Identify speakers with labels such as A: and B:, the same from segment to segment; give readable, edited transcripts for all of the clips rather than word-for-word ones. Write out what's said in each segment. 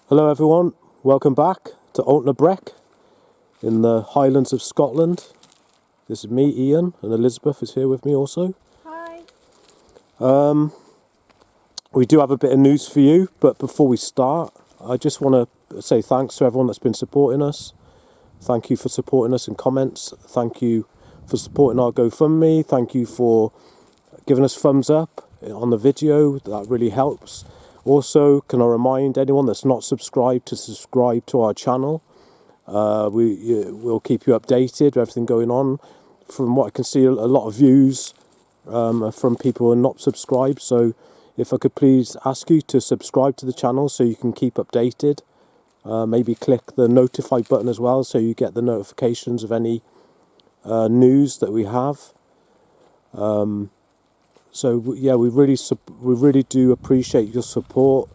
A: Hello everyone, welcome back to Altnabrek in the Highlands of Scotland. This is me, Ian, and Elizabeth is here with me also.
B: Hi.
A: We do have a bit of news for you, but before we start, I just want to say thanks to everyone that's been supporting us. Thank you for supporting us in comments. Thank you for supporting our GoFundMe. Thank you for giving us thumbs up on the video. That really helps. Also, can I remind anyone that's not subscribed to subscribe to our channel? We'll keep you updated with everything going on. From what I can see, a lot of views from people who are not subscribed. So if I could please ask you to subscribe to the channel so you can keep updated. Maybe click the notify button as well so you get the notifications of any news that we have. So yeah, we really do appreciate your support.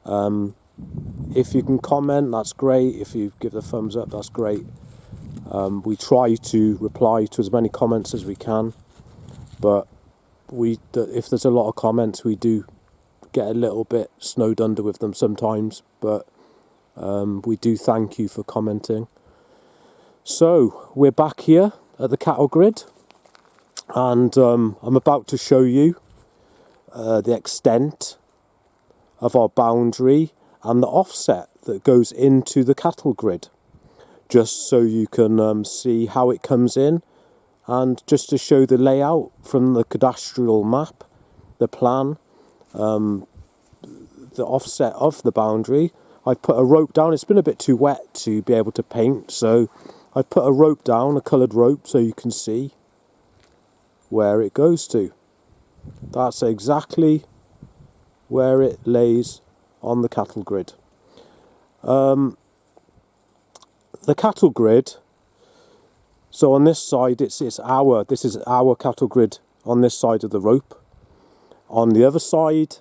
A: If you can comment, that's great. If you give the thumbs up, that's great. We try to reply to as many comments as we can, but if there's a lot of comments, we do get a little bit snowed under with them sometimes. But we do thank you for commenting. So we're back here at the cattle grid. And I'm about to show you the extent of our boundary and the offset that goes into the cattle grid, just so you can see how it comes in, and just to show the layout from the cadastral map, the plan, the offset of the boundary. I put a rope down. It's been a bit too wet to be able to paint, so I put a rope down, a coloured rope, so you can see where it goes to. That's exactly where it lays on the cattle grid. The cattle grid, so on this side this is our cattle grid on this side of the rope. On the other side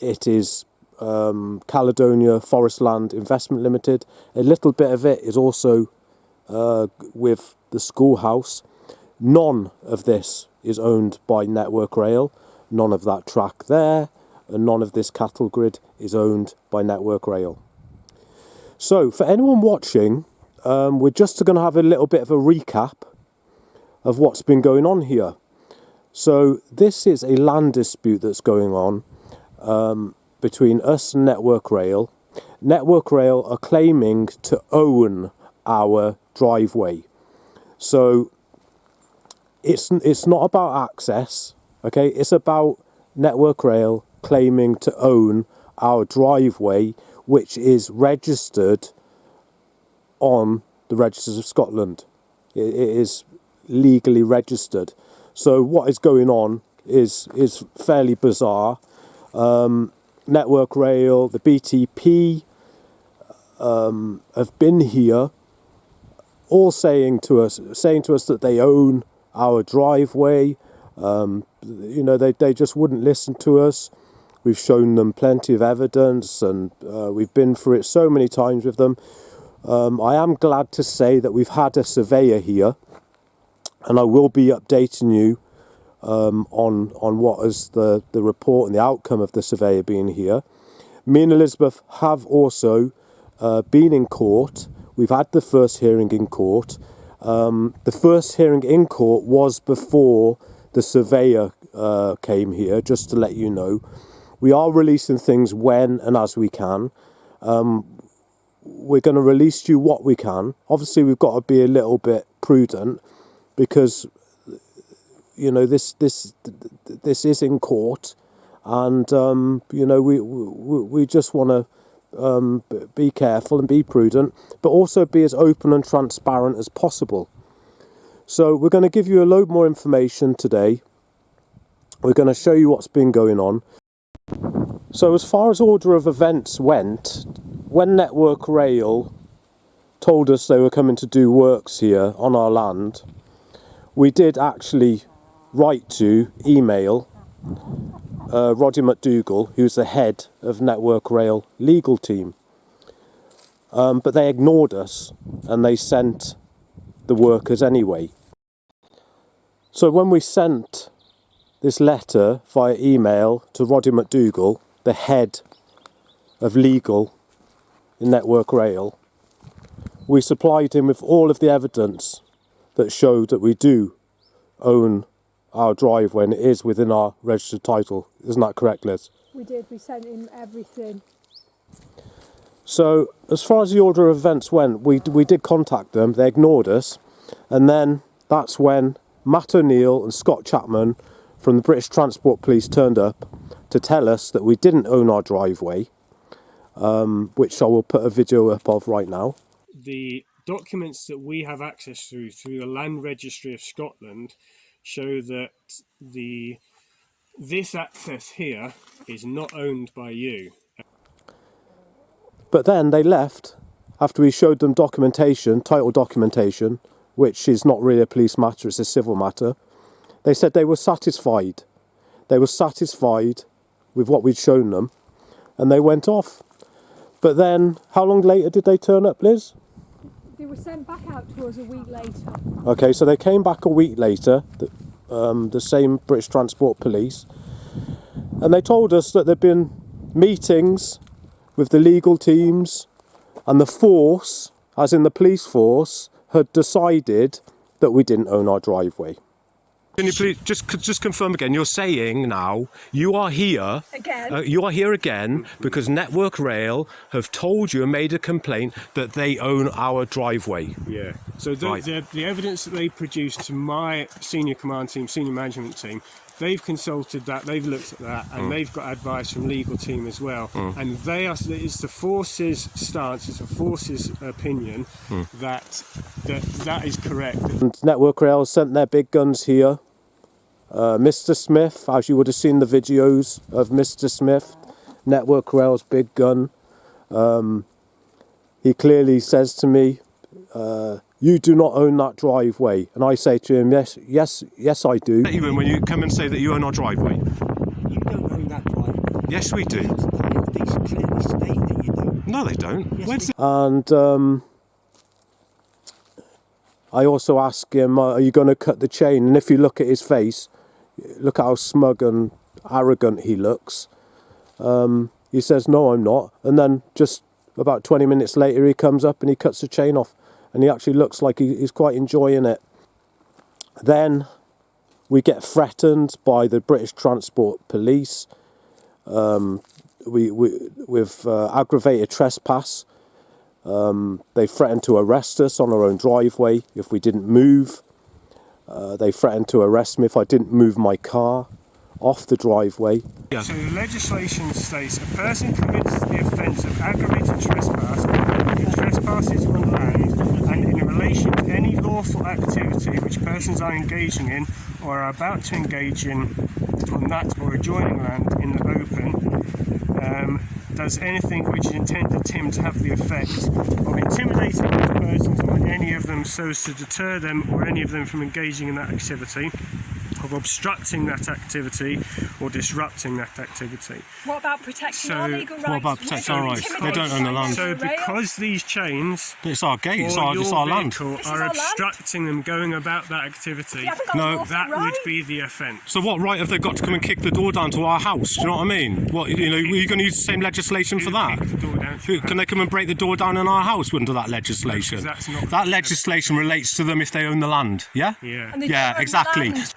A: it is Caledonia Forestland Investment Limited. A little bit of it is also with the schoolhouse. None of this is owned by Network Rail. None of that track there, and none of this cattle grid is owned by Network Rail. So for anyone watching, we're just going to have a little bit of a recap of what's been going on here. So this is a land dispute that's going on between us and Network Rail. Network Rail are claiming to own our driveway. So it's not about access, okay? It's about Network Rail claiming to own our driveway, which is registered on the Registers of Scotland. It is legally registered. So what is going on is fairly bizarre. Network Rail, the BTP have been here, all saying to us that they own our driveway. They just wouldn't listen to us. We've shown them plenty of evidence, and we've been through it so many times with them. I am glad to say that we've had a surveyor here, and I will be updating you on what is the report and the outcome of the surveyor being here. Me and Elizabeth have also been in court. We've had the first hearing in court. The first hearing in court was before the surveyor came here, just to let you know. We are releasing things when and as we can. We're going to release you what we can. Obviously, we've got to be a little bit prudent because, this is in court, and we just want to be careful and be prudent, but also be as open and transparent as possible. So we're going to give you a load more information today. We're going to show you what's been going on. So as far as order of events went, when Network Rail told us they were coming to do works here on our land, we did actually email Roddy McDougall, who's the head of Network Rail legal team. But they ignored us and they sent the workers anyway. So when we sent this letter via email to Roddy McDougall, the head of legal in Network Rail, we supplied him with all of the evidence that showed that we do own our driveway and it is within our registered title. Isn't that correct, Liz?
B: We did. We sent him everything.
A: So as far as the order of events went, we did contact them. They ignored us, and then that's when Matt O'Neill and Scott Chapman from the British Transport Police turned up to tell us that we didn't own our driveway, which I will put a video up of right now.
C: The documents that we have access to through the Land Registry of Scotland show that this access here is not owned by you.
A: But then they left after we showed them documentation, title documentation, which is not really a police matter, it's a civil matter. They said they were satisfied. They were satisfied with what we'd shown them, and they went off. But then, how long later did they turn up, Liz?
B: They were sent back out to us a week later.
A: Okay, so they came back a week later, the same British Transport Police, and they told us that there'd been meetings with the legal teams, and the force, as in the police force, had decided that we didn't own our driveway. Can you please just confirm again? You're saying now you are here
B: Again?
A: You are here again because Network Rail have told you and made a complaint that they own our driveway.
C: Yeah. So the evidence that they produced to my senior command team, senior management team, they've consulted that, they've looked at that, and they've got advice from legal team as well. And it's the force's stance, it's the force's opinion that is correct.
A: And Network Rail sent their big guns here. Mr. Smith, as you would have seen the videos of Mr. Smith, Network Rail's big gun. He clearly says to me, you do not own that driveway. And I say to him, yes, I do. When you come and say that you own our driveway.
D: You don't own that driveway.
A: Yes, we do.
D: These clearly state that you don't.
A: No, they don't.
D: Yes,
A: And I also ask him, are you going to cut the chain? And if you look at his face, look at how smug and arrogant he looks. He says, no, I'm not. And then just about 20 minutes later, he comes up and he cuts the chain off. And he actually looks like he's quite enjoying it. Then we get threatened by the British Transport Police with aggravated trespass. They threatened to arrest us on our own driveway if we didn't move. They threatened to arrest me if I didn't move my car off the driveway.
C: Yeah. So the legislation states a person commits the offence of aggravated trespass if he trespasses on land and in relation to any lawful activity which persons are engaging in or are about to engage in on that or adjoining land in the open, does anything which is intended to him to have the effect of intimidating those persons or any of them so as to deter them or any of them from engaging in that activity, of obstructing that activity or disrupting that activity.
B: What about protecting our legal rights?
A: What about protecting our rights? They don't own the land.
C: So because these chains,
A: It's our gate, it's
C: or
A: our land.
C: vehicle
B: This is
C: are
B: our land.
C: obstructing them going about that activity,
B: You haven't got a
A: No.
B: lawful
C: that
B: right.
C: would be the offence.
A: So what right have they got to come and kick the door down to our house? Do you know what I mean? What, you know, are you going to use the same legislation for that?
C: Kick the door down to
A: Can they come and break the door down in our house under that legislation?
C: That's not-
A: That legislation relates to them if they own the land, yeah?
C: Yeah.
B: And they
A: Yeah,
B: don't own the
A: exactly.
B: land.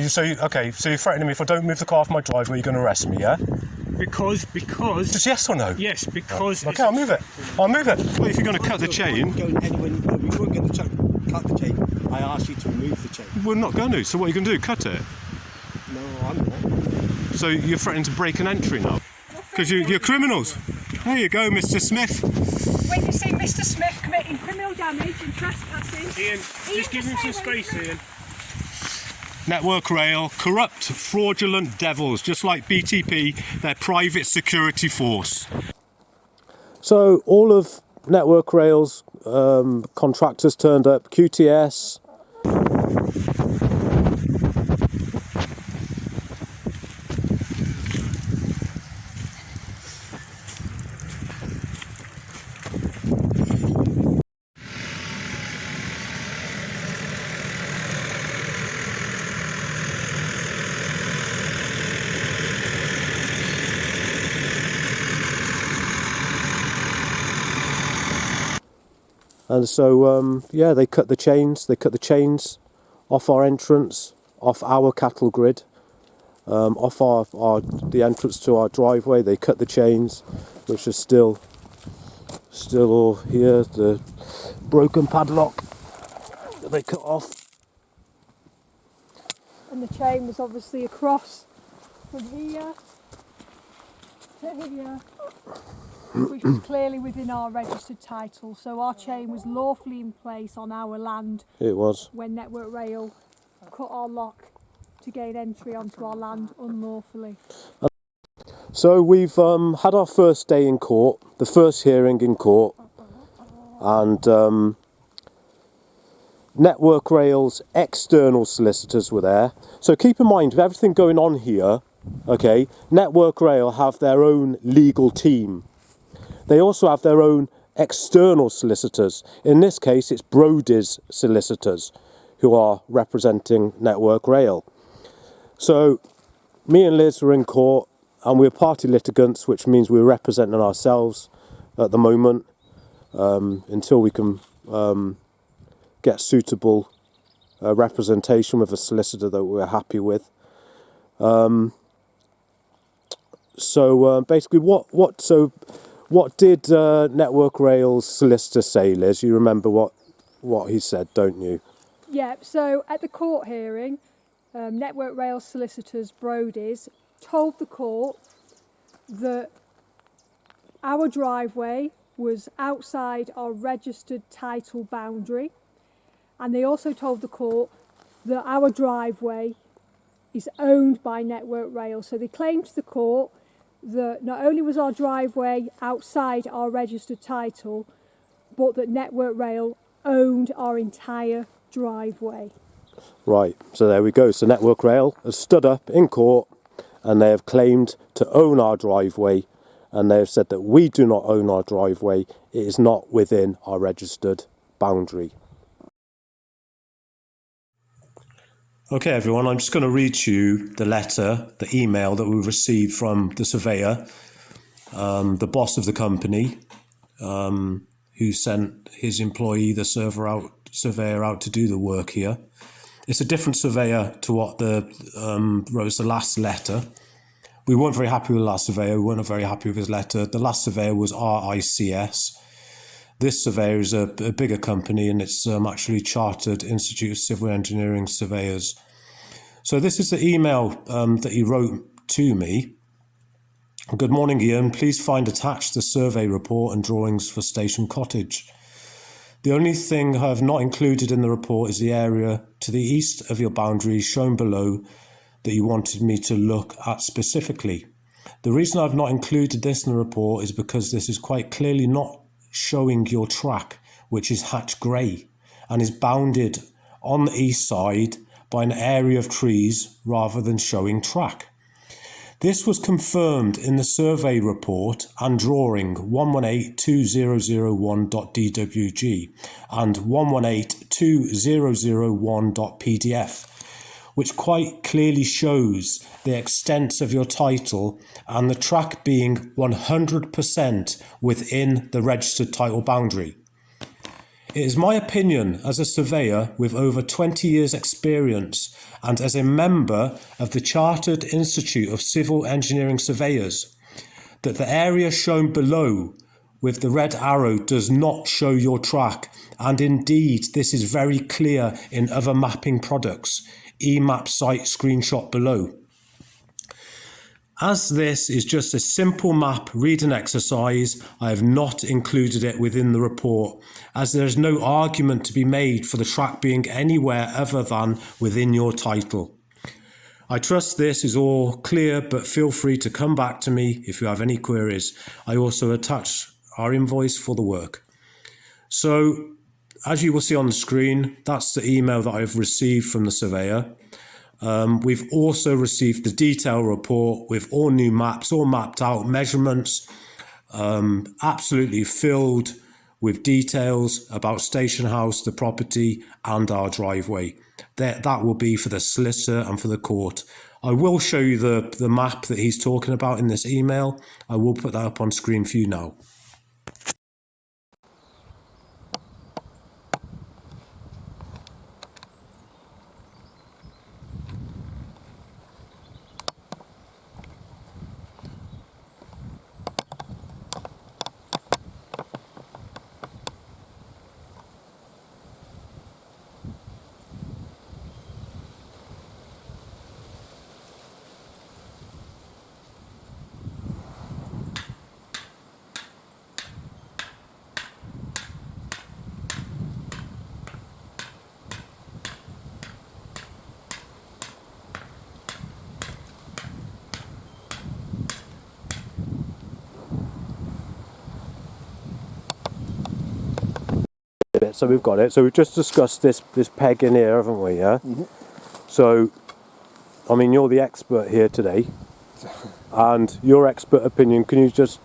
A: So you're threatening me if I don't move the car off my driveway, you're going to arrest me, yeah?
C: Because
A: Just yes or no?
C: yes, because
A: Okay, I'll move it. Well, if you're going to cut the chain,
D: Going anywhere, we weren't going to cut the chain. I asked you to remove the chain.
A: we're not going to. So what are you going to do? Cut it?
D: No, I'm not.
A: So you're threatening to break an entry now? Because you're criminals. There you go, Mr. Smith.
B: When you see Mr. Smith committing criminal damage and trespassing,
C: Ian, just give him some space, Ian.
A: Network Rail, corrupt, fraudulent devils, just like BTP, their private security force. So all of Network Rail's contractors turned up, QTS. And so, yeah, they cut the chains. They cut the chains off our entrance, off our cattle grid, off the entrance to our driveway. They cut the chains, which are still all here. The broken padlock that they cut off.
B: And the chain was obviously across from here to here, which was clearly within our registered title. So our chain was lawfully in place on our land.
A: It was.
B: When Network Rail cut our lock to gain entry onto our land unlawfully.
A: So we've had our first day in court, the first hearing in court, and Network Rail's external solicitors were there. So keep in mind, with everything going on here, okay, Network Rail have their own legal team. They also have their own external solicitors. In this case, it's Brodie's solicitors who are representing Network Rail. So me and Liz were in court, and we're party litigants, which means we're representing ourselves at the moment until we can get suitable representation with a solicitor that we're happy with. So basically, what did Network Rail's solicitor say, Liz? You remember what he said, don't you?
B: Yeah. So at the court hearing, Network Rail solicitors Brodie's told the court that our driveway was outside our registered title boundary, and they also told the court that our driveway is owned by Network Rail. So they claimed to the court that not only was our driveway outside our registered title, but that Network Rail owned our entire driveway.
A: Right, so there we go. So Network Rail has stood up in court and they have claimed to own our driveway, and they have said that we do not own our driveway. It is not within our registered boundary. Okay, everyone, I'm just going to read to you the letter, the email that we received from the surveyor, the boss of the company, who sent his employee, the surveyor out to do the work here. It's a different surveyor to what wrote the last letter. We weren't very happy with the last surveyor. We weren't very happy with his letter. The last surveyor was RICS. This surveyor is a bigger company, and it's actually Chartered Institute of Civil Engineering Surveyors. So this is the email that he wrote to me. Good morning, Ian. Please find attached the survey report and drawings for Station Cottage. The only thing I have not included in the report is the area to the east of your boundary shown below that you wanted me to look at specifically. The reason I've not included this in the report is because this is quite clearly not showing your track, which is hatch grey and is bounded on the east side by an area of trees rather than showing track. This was confirmed in the survey report and drawing 1182001.dwg and 1182001.pdf, which quite clearly shows the extent of your title and the track being 100% within the registered title boundary. It is my opinion as a surveyor with over 20 years experience and as a member of the Chartered Institute of Civil Engineering Surveyors that the area shown below with the red arrow does not show your track, and indeed this is very clear in other mapping products. eMap site screenshot below. As this is just a simple map reading exercise, I have not included it within the report, as there is no argument to be made for the track being anywhere other than within your title. I trust this is all clear, but feel free to come back to me if you have any queries. I also attach our invoice for the work. So, as you will see on the screen, that's the email that I've received from the surveyor. We've also received the detail report with all new maps, all mapped out, measurements, absolutely filled with details about Station House, the property, and our driveway. That will be for the solicitor and for the court. I will show you the map that he's talking about in this email. I will put that up on screen for you now. So we've got it. So we've just discussed this peg in here, haven't we? Yeah. So, I mean, you're the expert here today, and your expert opinion. Can you just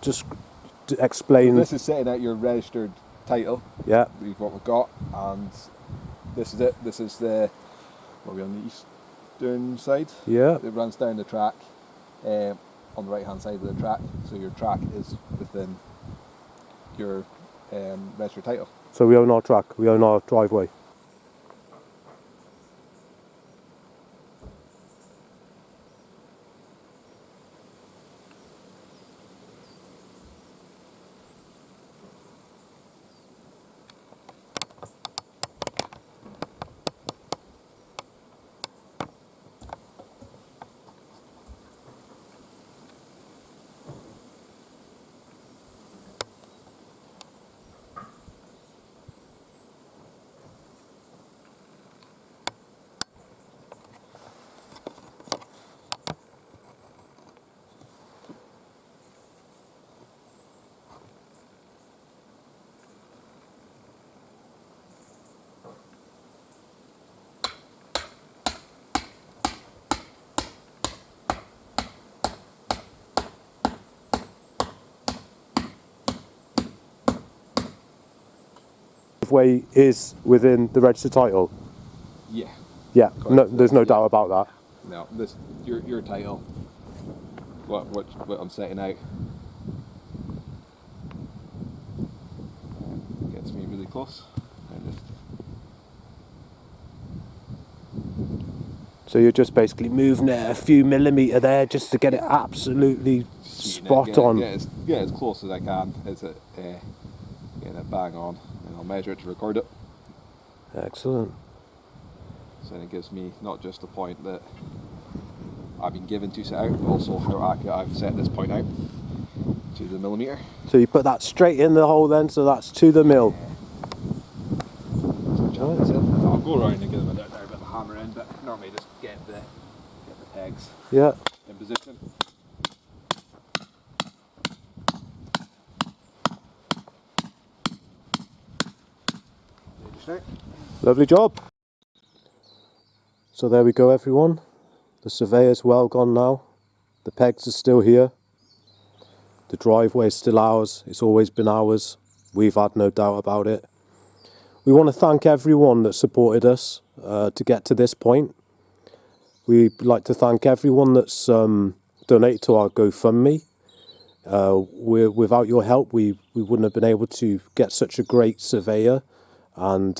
A: explain?
E: This is setting out your registered title.
A: Yeah.
E: What we've got, and this is it. This is the what are we on the eastern side?
A: Yeah.
E: It runs down the track, on the right hand side of the track. So your track is within your registered title.
A: So we own our track. We own our driveway. Driveway is within the registered title.
E: Yeah.
A: Yeah. No,
E: Correct.
A: there's no doubt about that.
E: No, this your title. What I'm setting out. Gets me really close. And just
A: So you're just basically moving it a few millimetre there just to get it absolutely spot on.
E: Get as close as I can. Getting it bang on, and I'll measure it to record it.
A: Excellent.
E: So then it gives me not just the point that I've been given to set out, but also how accurate I've set this point out to the millimetre.
A: So you put that straight in the hole then, so that's to the mill.
E: So that's it. I'll go around and give them a bit of the hammer in, but normally just get the pegs
A: Yeah.
E: in position.
A: Lovely job. So there we go, everyone. The surveyor's well gone now. The pegs are still here. The driveway is still ours. It's always been ours. We've had no doubt about it. We want to thank everyone that supported us to get to this point. We'd like to thank everyone that's donated to our GoFundMe. Without your help, we wouldn't have been able to get such a great surveyor and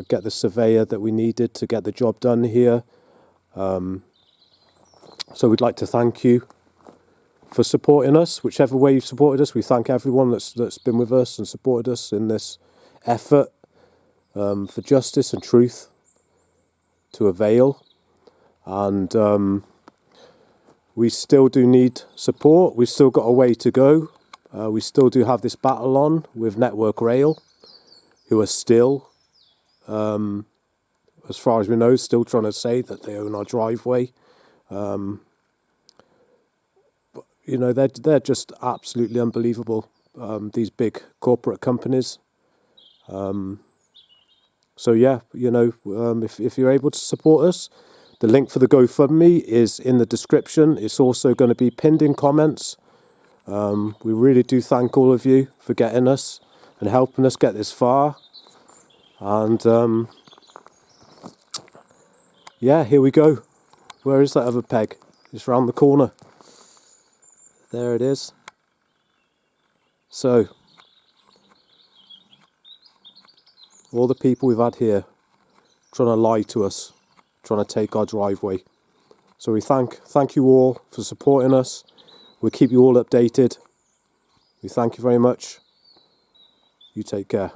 A: get the surveyor that we needed to get the job done here. So we'd like to thank you for supporting us, whichever way you've supported us. We thank everyone that's been with us and supported us in this effort for justice and truth to avail. And we still do need support. We've still got a way to go. We still do have this battle on with Network Rail, who are still, as far as we know, still trying to say that they own our driveway. But, you know, they're just absolutely unbelievable, these big corporate companies. So yeah, you know, if you're able to support us, the link for the GoFundMe is in the description. It's also going to be pinned in comments. We really do thank all of you for getting us and helping us get this far. And yeah, here we go. Where is that other peg? It's round the corner. There it is. So, all the people we've had here trying to lie to us, trying to take our driveway. So we thank you all for supporting us. We'll keep you all updated. We thank you very much. You take care.